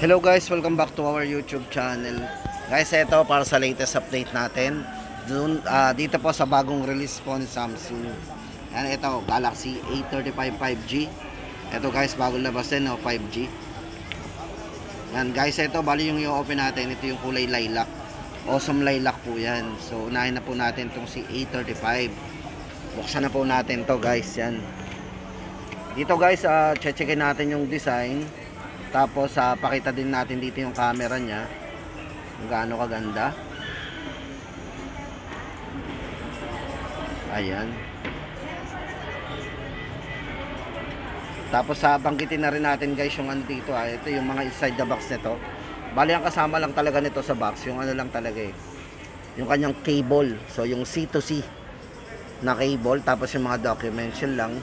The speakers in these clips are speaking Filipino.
Hello guys, welcome back to our YouTube channel. Guys, ito para sa latest update natin. Dito po sa bagong release po ni Samsung. Yan, ito, Galaxy A35 5G. Ito guys, bagong labas din, 5G. Yan guys, ito, bali yung i-open natin. Ito yung kulay lilac. Awesome lilac po yan. So, unahin na po natin itong si A35. Buksan na po natin to guys, yan. Dito guys, checkin natin yung design. Tapos pakita din natin dito yung camera niya. Kung gaano kaganda. Ayan. Tapos banggitin na rin natin guys yung ano dito. Ito yung mga inside the box nito. Bali ang kasama lang talaga nito sa box. Yung ano lang talaga yung kanyang cable. So yung C2C na cable. Tapos yung mga documents yun lang.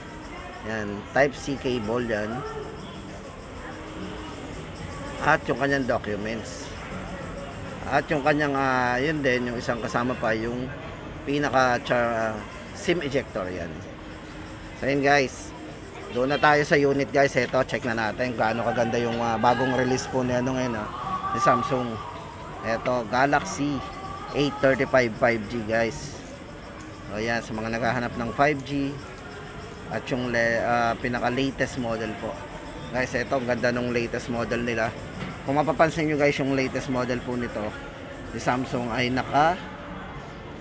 Yan. Type C cable yan. At yung kanyang documents. At yung kanyang yun din, yung isang kasama pa yung pinaka SIM ejector yan. So yun guys, doon na tayo sa unit guys. Ito, check na natin gaano kaganda yung bagong release po ni ano ngayon ni Samsung. Ito, Galaxy A35 5G guys. So yan, sa mga naghahanap ng 5G at yung pinaka latest model po guys. Ito, ang ganda ng latest model nila. Kung mapapansin nyo guys, yung latest model po nito ni Samsung ay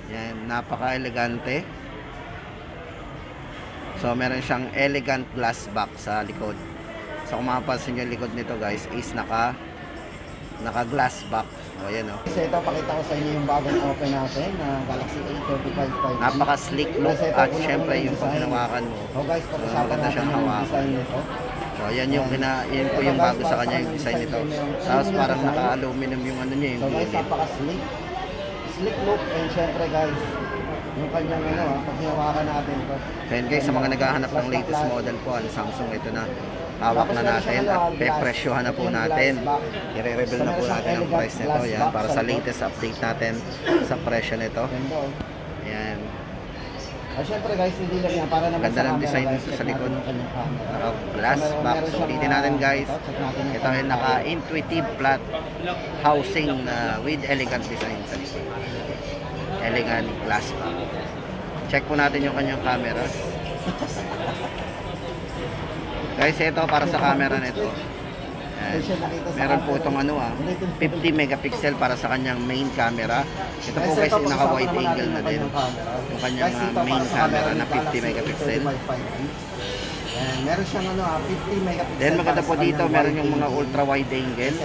yan, napaka-elegante. So meron siyang elegant glass back sa likod. So kung mapapansin nyo yung likod nito guys is naka glass back. O yan o. So ito, pakita ko sa inyo yung bagong open natin na Galaxy A35 5G. Napaka-slick look at syempre yung pag hinawakan mo. So guys, pag-usapan natin yung design nito. So yan yung yun po yung bago sa kanya yung design nito. Tapos parang naka-aluminum yung ano niya, yung so guys, napaka-slick look. And syempre guys, yung kanyang pag hinawakan natin ito. Then guys, sa mga naghahanap ng latest model po Samsung, ito na hawak na natin at pe-presyohan na po natin. I-reveal na po natin ang price nito. Yan, para sa latest update natin sa presyo nito. Yan. Syempre guys, hindi lang yan para naman ganda ng design dito sa likod. Glass back. So ulitin natin guys. Ito ay naka-intuitive flat housing with elegant design sa likod. Elegant glass back. Check po natin yung kanyang camera. Guys, ito para sa camera nito. Meron po itong 50 megapixel para sa kanyang main camera. Ito po guys, naka-wide angle na din yung kanyang main camera na 50 megapixel. And meron siyang 50 megapixel. Then maganda po dito, meron yung mga ultra wide angle.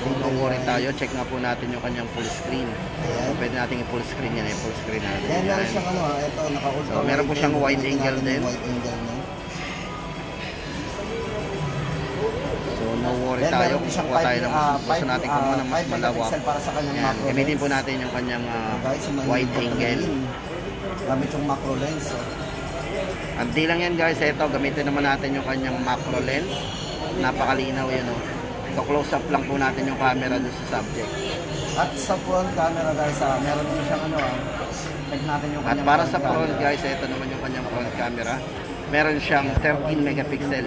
Kung no-worry tayo, check nga po natin yung kanyang full screen. So, pwede natin i-full screen yan, full screen natin. Then meron siyang ito, naka-ultra. So meron po siyang wide angle din. No worry tayo kung kuha tayo ng gusto natin kumuha ng mas malawak. Yan, gamitin po natin yung kanyang wide angle. Gamit yung macro lens. At di lang yan guys, ito gamitin naman natin yung kanyang macro lens. Napakalinaw yun close up lang po natin yung camera doon sa subject. At sa front camera guys, meron din siyang check natin yung kanyang. At para sa front guys, ito naman yung kanyang front camera. Meron siyang 13 megapixel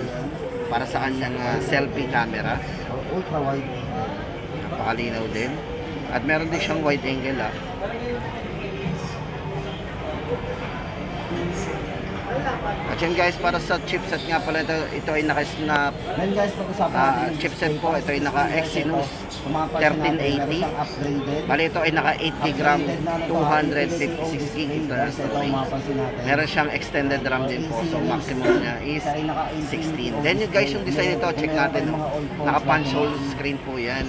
para sa kanyang selfie camera. Ultra wide. Napakalinaw din. At meron din siyang wide angle At yun guys, para sa chipset nga pala ito ay naka-snap chipset po. Ito ay naka Exynos 1380. Bali ito ay naka 8 GB RAM, 256 GB internal storage. Meron siyang extended RAM din po. So maximum niya is 16. Then yun guys, yung design nito, check natin. Naka punch hole screen po yan.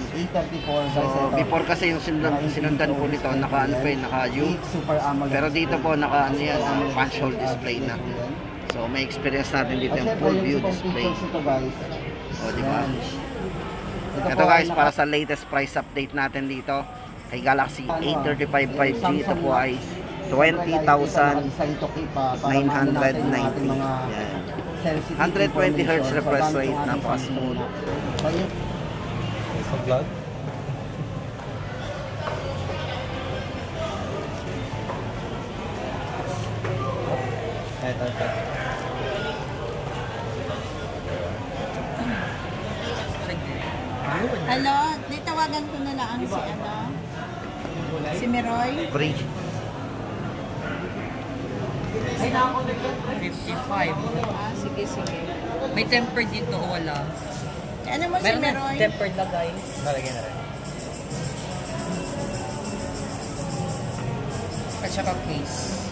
So before kasi yung sinundan po nito, naka U. Pero dito po naka punch hole display na. So may experience natin dito yung full view display. O diba? Ito guys, para sa latest price update natin dito kay Galaxy A35 5G, ito po ay 20,990. Yan. 120 Hz refresh rate, napaka-smooth. Hello, di tawagan ko na lang si ano? Si Meroy. Free. 55. Sige, sige. May tempered dito o wala? Ano mo si Meron na Meroy? tempered lagay. Lalagyan na rin. At saka case.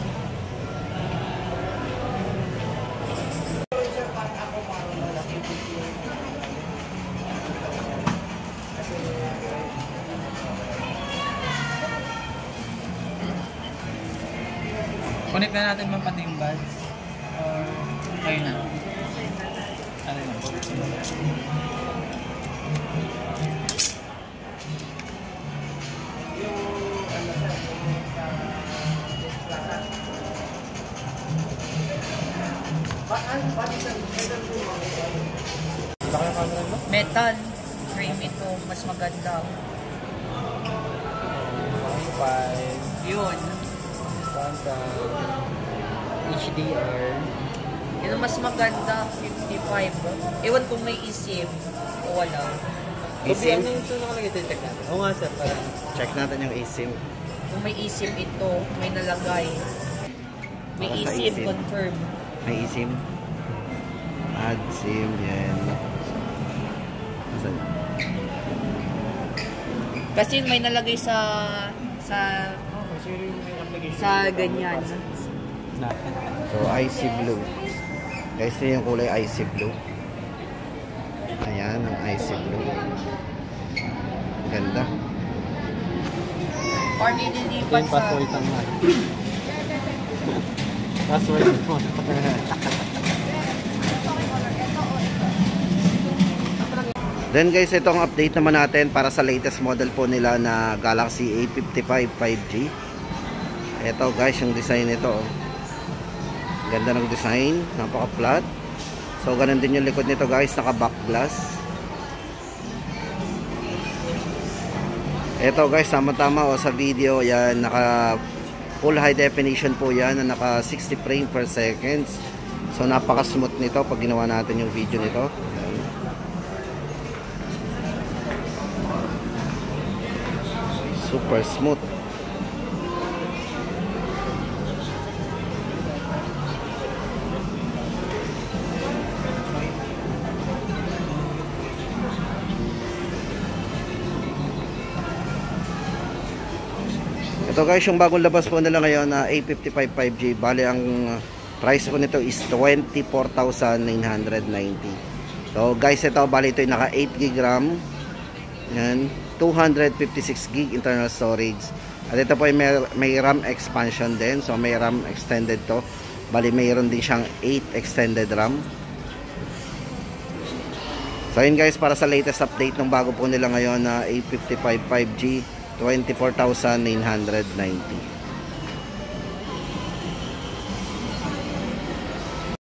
Connect na natin man pati yung buds. Or kayo na. Ano yun? Metal. Frame ito. Mas maganda. 5. Yun. HDR. Yun ang mas maganda. 55. Ewan kung may eSIM o wala. eSIM? Ano yung nakalagay? Check natin. Oo nga sir. Parang Check natin yung eSIM. kung may eSIM ito, may nalagay. May Para sa eSIM, eSIM. confirm. May eSIM. Add SIM, yan. Asan? Kasi may nalagay sa ganyan. So, icy blue. Guys, ito yung kulay icy blue. Ayan, ang icy blue. Ganda. Or nililipat sa... Password mo. Then guys, ito ang update naman natin para sa latest model po nila na Galaxy A55 5G. Ito guys, yung design nito. Ganda ng design, napaka-flat. So ganun din yung likod nito guys, naka-back glass. Ito guys, tama-tama sa video, yan naka full high definition po yan, na naka 60 frame per seconds. So napaka-smooth nito pag ginawa natin yung video nito. Super smooth. Ito guys, yung bagong labas po nila ngayon na A55 5G. Bali ang price po nito is 24,990. So guys, ito bali ito yung naka 8 GB RAM. Yan, 256 GB internal storage. At ito po ay may RAM expansion din. So may RAM extended to. Bali mayroon din siyang 8 extended RAM. So yun guys, para sa latest update ng bago po nila ngayon na A55 5G, 24,990.